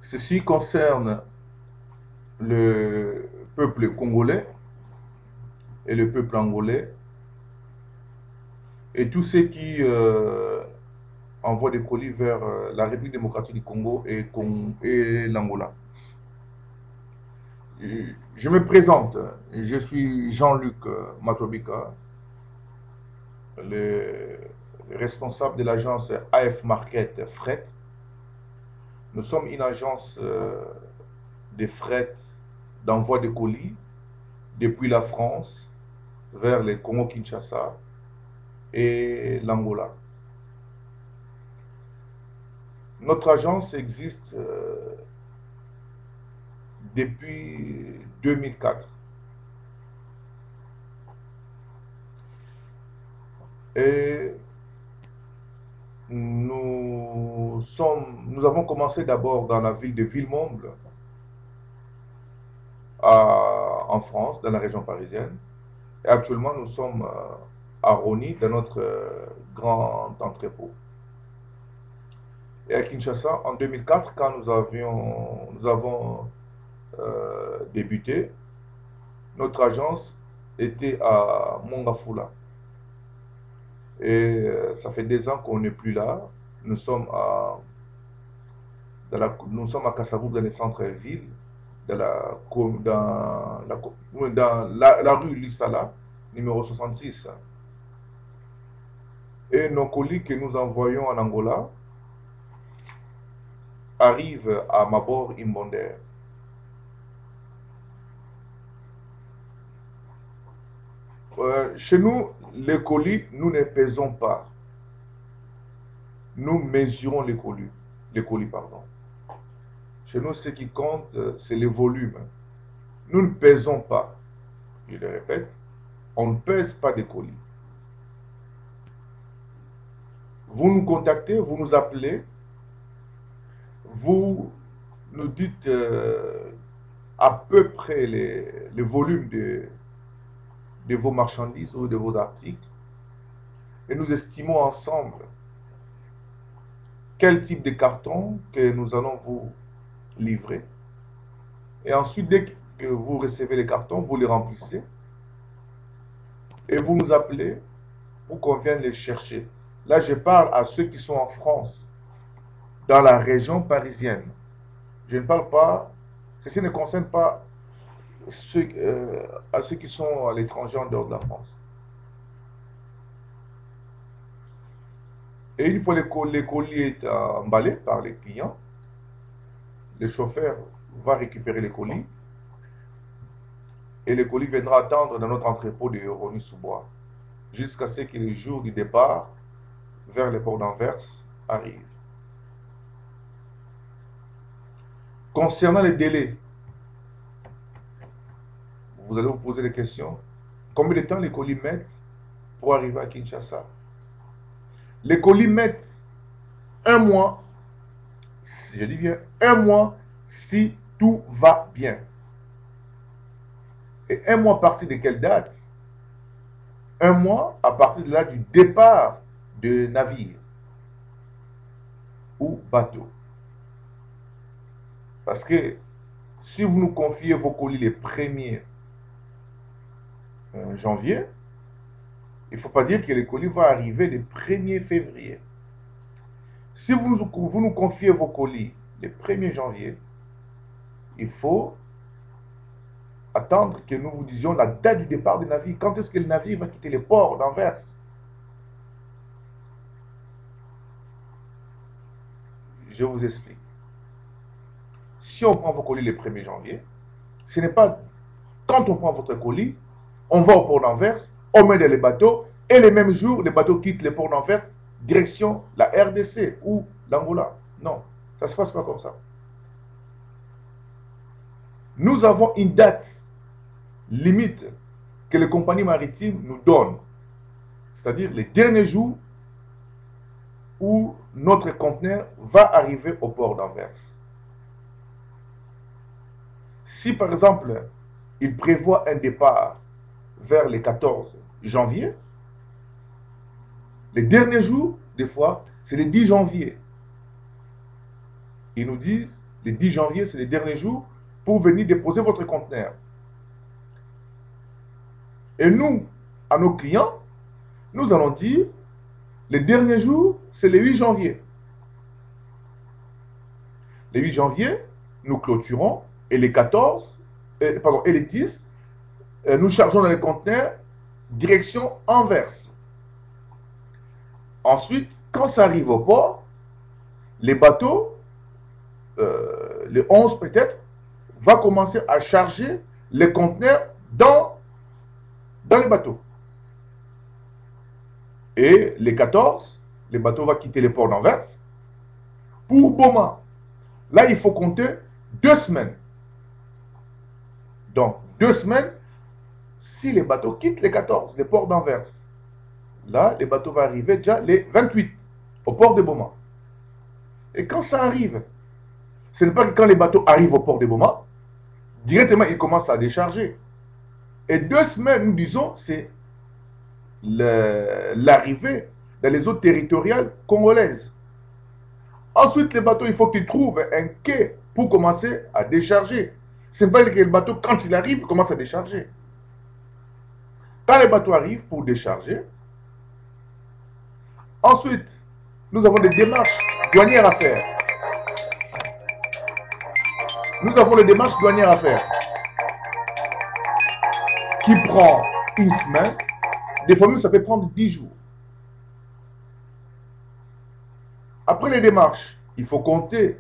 Ceci concerne le peuple congolais et le peuple angolais et tous ceux qui envoient des colis vers la République démocratique du Congo et l'Angola. Je me présente, je suis Jean-Luc Matobika, le responsable de l'agence AF Market Fret. Nous sommes une agence de fret d'envoi de colis depuis la France vers le Congo-Kinshasa et l'Angola. Notre agence existe depuis 2004 et nous avons commencé d'abord dans la ville de Villemomble en France, dans la région parisienne. Et actuellement, nous sommes à Rony, dans notre grand entrepôt. Et à Kinshasa, en 2004, quand nous avons débuté, notre agence était à Mongafula. Et ça fait 2 ans qu'on n'est plus là. Nous sommes nous sommes à Kassavou, dans le centre-ville, dans la rue Lissala, numéro 66. Et nos colis que nous envoyons en Angola arrivent à Mabor Imbonder. Chez nous, les colis, nous ne pesons pas. Nous mesurons les colis, pardon. Chez nous, ce qui compte, c'est le volume. Nous ne pesons pas. Je le répète, on ne pèse pas des colis. Vous nous contactez, vous nous appelez, vous nous dites à peu près le volume de vos marchandises ou de vos articles et nous estimons ensemble quel type de carton que nous allons vous livrer. Et ensuite, dès que vous recevez les cartons, vous les remplissez et vous nous appelez pour qu'on vienne les chercher. Là, je parle à ceux qui sont en France, dans la région parisienne. Je ne parle pas, ceci ne concerne pas à ceux qui sont à l'étranger en dehors de la France. Et une fois les colis est emballés par les clients, le chauffeur va récupérer les colis et le colis viendra attendre dans notre entrepôt de Rony-sous-Bois jusqu'à ce que le jour du départ vers le port d'Anvers arrive. Concernant les délais, vous allez vous poser des questions. Combien de temps les colis mettent pour arriver à Kinshasa? Les colis mettent 1 mois, je dis bien 1 mois, si tout va bien. Et 1 mois à partir de quelle date? 1 mois à partir de là du départ de navire ou bateau. Parce que si vous nous confiez vos colis les 1er janvier, il ne faut pas dire que les colis vont arriver le 1er février. Si vous nous confiez vos colis le 1er janvier, il faut attendre que nous vous disions la date du départ du navire. Quand est-ce que le navire va quitter le port d'Anvers? Je vous explique. Si on prend vos colis le 1er janvier, ce n'est pas quand on prend votre colis, on va au port d'Anvers, on met dans les bateaux, et le même jour, les bateaux quittent le port d'Anvers, direction la RDC ou l'Angola. Non, ça ne se passe pas comme ça. Nous avons une date limite que les compagnies maritimes nous donnent, c'est-à-dire les derniers jours où notre conteneur va arriver au port d'Anvers. Si par exemple, il prévoit un départ vers le 14 janvier, les derniers jours, des fois, c'est le 10 janvier. Ils nous disent, Le 10 janvier, c'est le dernier jour pour venir déposer votre conteneur. Et nous, à nos clients, nous allons dire, le dernier jour, c'est le 8 janvier. Le 8 janvier, nous clôturons et les 14, et les 10, nous chargeons dans les conteneurs direction Anvers. Ensuite, quand ça arrive au port, les bateaux, le 11 peut-être, va commencer à charger les conteneurs dans les bateaux. Et les 14, les bateaux vont quitter les ports d'Anvers pour Boma. Là, il faut compter 2 semaines. Donc, 2 semaines, si les bateaux quittent les 14, les ports d'Anvers, là, les bateaux vont arriver déjà les 28 au port de Boma. Et quand ça arrive, ce n'est pas que quand les bateaux arrivent au port de Boma, directement, ils commencent à décharger. Et 2 semaines, nous disons, c'est l'arrivée dans les eaux territoriales congolaises. Ensuite, les bateaux, il faut qu'ils trouvent un quai pour commencer à décharger. Ce n'est pas que le bateau, quand il arrive, commence à décharger. Quand les bateaux arrivent pour décharger, ensuite, nous avons des démarches douanières à faire. Nous avons les démarches douanières à faire qui prend une semaine. Des fois même, ça peut prendre 10 jours. Après les démarches, il faut compter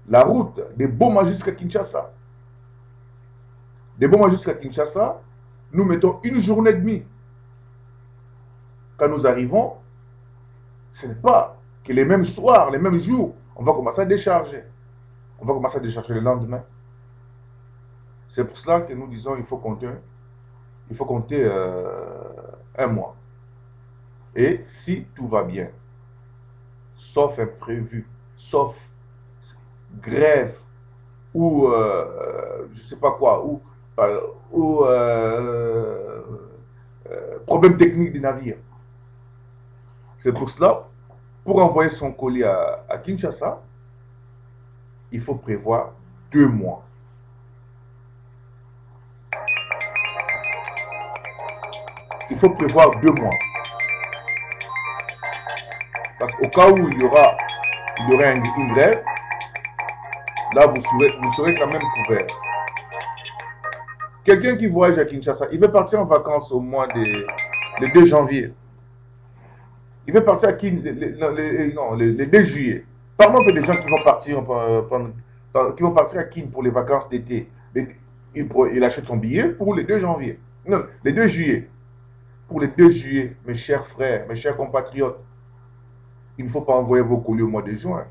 la route de Boma jusqu'à Kinshasa. De Boma jusqu'à Kinshasa, nous mettons une journée et demie. Quand nous arrivons, ce n'est pas que les mêmes soirs, les mêmes jours, on va commencer à décharger. On va commencer à décharger le lendemain. C'est pour cela que nous disons qu'il faut compter, un mois. Et si tout va bien, sauf imprévu, sauf grève ou je ne sais pas quoi, ou problème technique des navires. C'est pour cela, pour envoyer son colis à Kinshasa, il faut prévoir 2 mois. Il faut prévoir 2 mois. Parce qu'au cas où il y aurait une grève, là, vous serez quand même couvert. Quelqu'un qui voyage à Kinshasa, il veut partir en vacances au mois le 2 janvier. Il veut partir le 2 juillet. Parlons un peu des gens qui vont partir, à Kin pour les vacances d'été. Il achète son billet pour le 2 janvier. Non, le 2 juillet. Pour le 2 juillet, mes chers frères, mes chers compatriotes, il ne faut pas envoyer vos colis au mois de juin.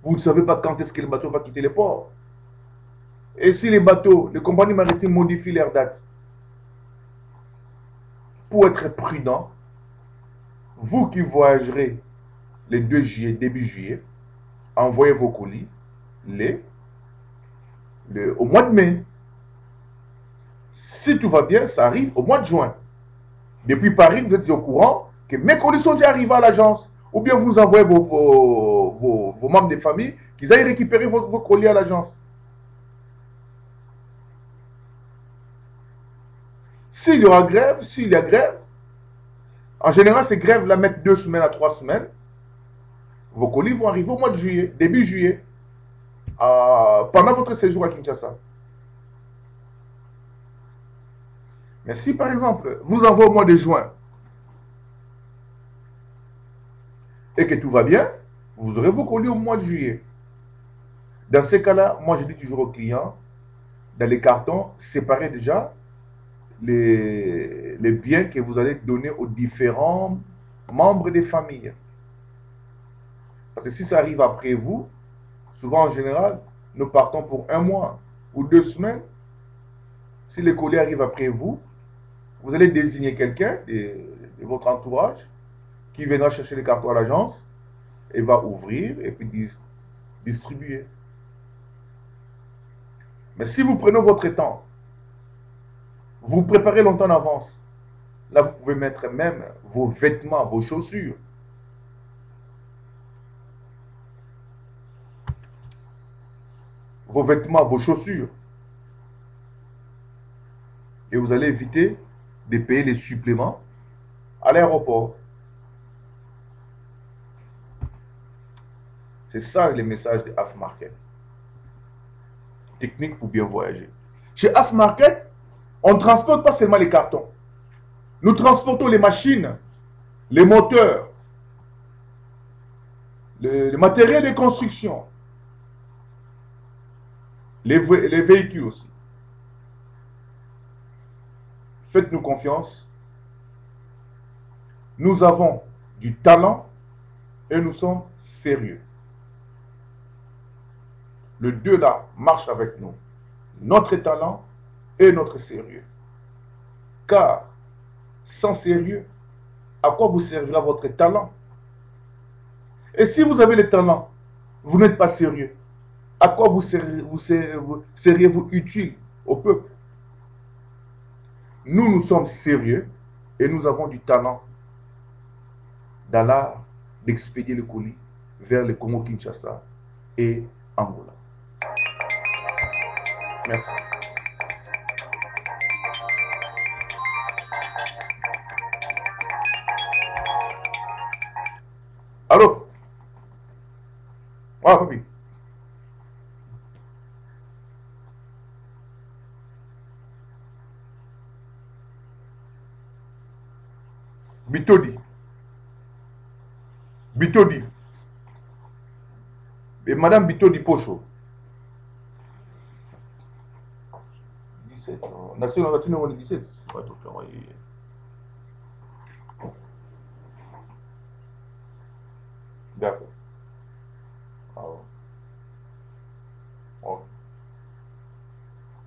Vous ne savez pas quand est-ce que le bateau va quitter les ports. Et si les compagnies maritimes modifient leur date, pour être prudent, vous qui voyagerez le 2 juillet, début juillet, envoyez vos colis au mois de mai. Si tout va bien, ça arrive au mois de juin. Depuis Paris, vous êtes au courant que mes colis sont déjà arrivés à l'agence. Ou bien vous envoyez vos membres de famille qu'ils aillent récupérer vos colis à l'agence. S'il y a grève, en général, ces grèves-là mettent 2 semaines à 3 semaines. Vos colis vont arriver au mois de juillet, début juillet, pendant votre séjour à Kinshasa. Mais si, par exemple, vous envoyez au mois de juin et que tout va bien, vous aurez vos colis au mois de juillet. Dans ces cas-là, moi, je dis toujours aux clients, dans les cartons, séparez déjà les biens que vous allez donner aux différents membres des familles. Parce que si ça arrive après vous, souvent en général, nous partons pour 1 mois ou 2 semaines. Si les colis arrivent après vous, vous allez désigner quelqu'un de votre entourage qui viendra chercher les cartons à l'agence et va ouvrir et puis distribuer. Mais si vous prenez votre temps, vous préparez longtemps en avance, là vous pouvez mettre même vos vêtements, vos chaussures. vos vêtements, vos chaussures. Et vous allez éviter de payer les suppléments à l'aéroport. C'est ça le message de Afmarket. Technique pour bien voyager. Chez Afmarket, on ne transporte pas seulement les cartons. Nous transportons les machines, les moteurs, le matériel de construction, les véhicules aussi. Faites-nous confiance. Nous avons du talent et nous sommes sérieux. Le deux là marche avec nous. Notre talent et notre sérieux. Car sans sérieux, à quoi vous servira votre talent? Et si vous avez le talent, vous n'êtes pas sérieux, à quoi seriez-vous utile au peuple? Nous sommes sérieux et nous avons du talent dans l'art d'expédier le colis vers le Congo-Kinshasa et Angola. Merci. Allô? Ah, oui. Bitodi. Bitodi. Et Madame Bitodi Pocho. 17. National Latino 17. D'accord. Ah, ouais. Oh.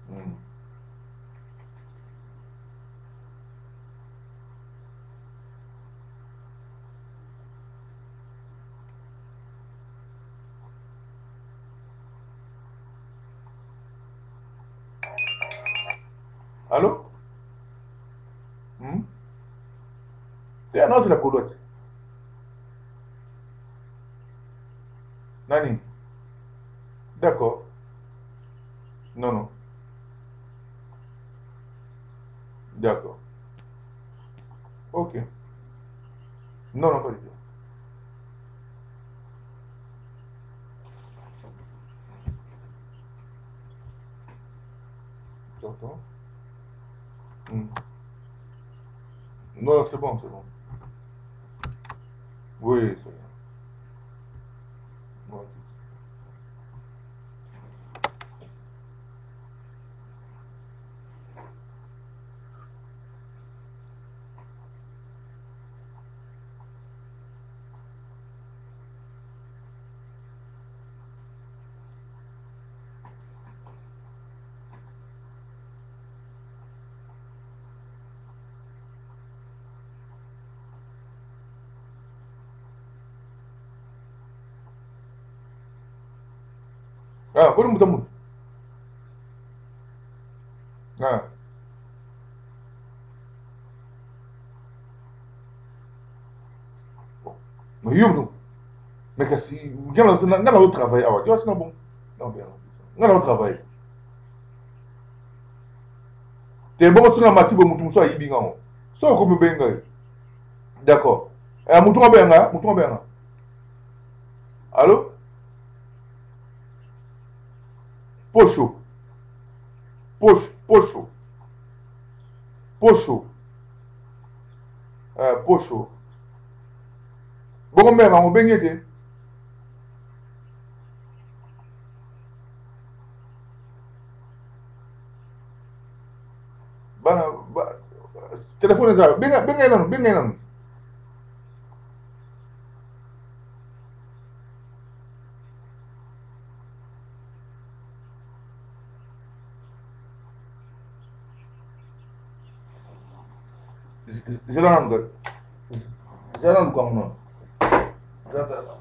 Hmm. Allô? Hmm? Non, c'est la colotte. Nani? D'accord. Non, non. D'accord. Ok. Non, non, pas du tout. J'entends. Hmm. Non, c'est bon, c'est bon. Oui, c'est bon. Ouais. Ah, bon, moutamou. Ah, bon. Mais yo, mais qu'est-ce que c'est? N'a pas travail. Ah, ouais, tu vois, c'est bon. Non, bien. N'a pas travail. T'es bon sur la matière, moutou, soit ibinga. Soit comme benga. D'accord. Moutou benga, moutou benga. Allô? Pocho. Pocho, pocho. Pocho. Pocho. Bon, benga, on benga. Bana, téléphone ça. Benga, benga non, benga non. Jalan quoi non. Jalan.